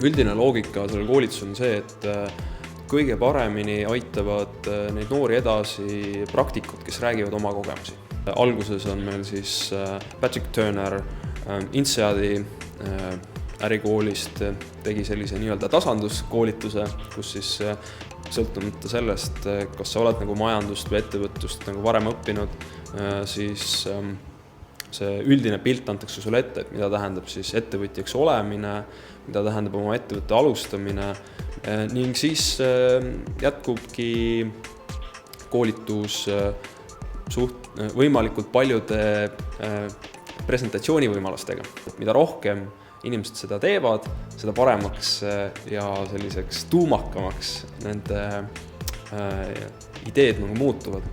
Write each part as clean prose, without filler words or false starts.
Üldine loogika sellel koolitusel on see, et kõige paremini aitavad neid noori edasi praktikud, kes räägivad oma kogemusi. Alguses on meil siis Patrick Turner INSEAD-i ärikoolist tegi sellise nii-öelda tasanduskoolituse, kus siis sõltumata sellest, kas sa oled nagu majandust või ettevõtlust nagu varem õppinud, siis see üldine pilt antakse sulle ette, et mida tähendab siis ettevõtjaks olemine, mida tähendab oma ettevõtte alustamine ning siis jätkubki koolitus võimalikult paljude presentatsioonivõimalustega. Mida rohkem inimesed seda teevad, seda paremaks ja selliseks tuumakamaks nende ideed nagu muutuvad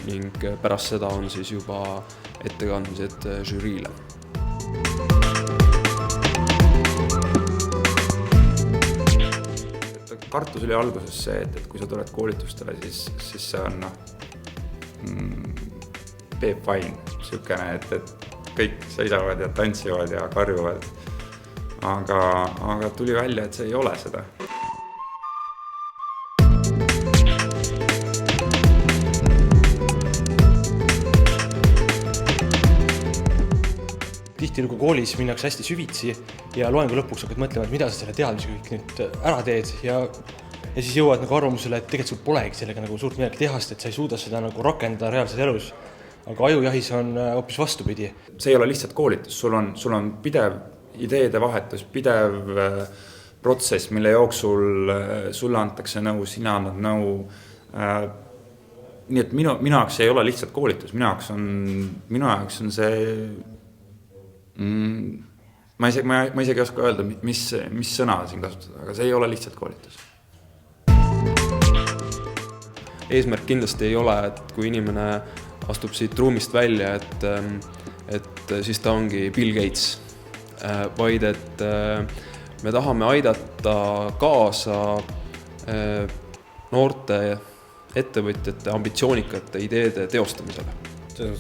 ning pärast seda on siis juba ettekandmised žüriile. Kartus oli alguses see, et kui sa tuled koolitustele, siis see on Peep Vain, niisugune, et kõik seisavad ja tantsivad ja karjuvad. Aga tuli välja, et see ei ole seda. Tihti nagu koolis minnakse hästi süvitsi ja loengu lõpuks hakkad mõtlema, et mida sa selle teadmisega kõik nüüd ära teed ja siis jõuad nagu arvamusele, et tegelikult sul polegi sellega nagu suurt midagi teha, et sa ei suuda seda nagu rakendada reaalses elus. Aga ajujahis on hoopis vastupidi. See ei ole lihtsalt koolitus, sul on pidev ideede vahetus, pidev protsess, mille jooksul sulle antakse nõu, sina annad nõu. Nii et minu jaoks ei ole lihtsalt koolitus, minu jaoks on see ma isegi oska öelda, mis sõna siin kasutada, aga see ei ole lihtsalt koolitus. Eesmärk kindlasti ei ole, et kui inimene astub siit ruumist välja, et siis ta ongi Bill Gates, vaid et me tahame aidata kaasa noorte ettevõtjate ambitsioonikate ideede teostamisele.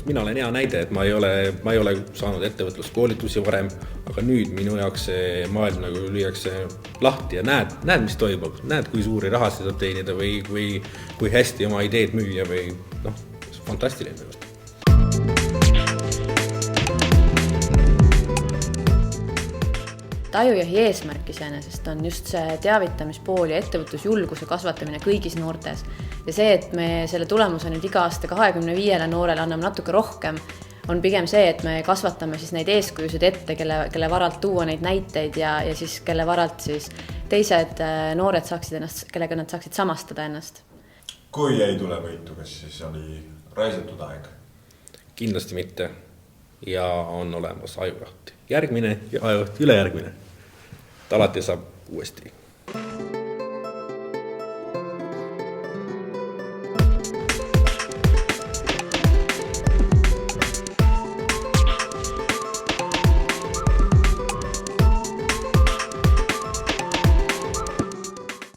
Mina olen hea näide, et ma ei ole saanud ettevõtluskoolitusi varem, aga nüüd minu jaoks see maailm nagu lüüakse lahti ja näed, mis toimub, näed, kui suuri rahasid saab teenida või kui hästi oma ideed müüa või fantastiline. Ajujahi eesmärk iseenesest on just see teavitamispool ja ettevõtlusjulguse kasvatamine kõigis noortes. Ja see, et me selle tulemuse nüüd iga aasta 25 noorele anname natuke rohkem, on pigem see, et me kasvatame siis neid eeskujusid ette, kelle varalt tuua neid näiteid ja siis kelle varalt siis teised noored saaksid ennast, kellega nad saaksid samastada ennast. Kui ei tule võitu, kas siis oli raisatud aeg? Kindlasti mitte. Ja on olemas ajujaht. Järgmine ja ajujaht ülejärgmine. Alati saab uuesti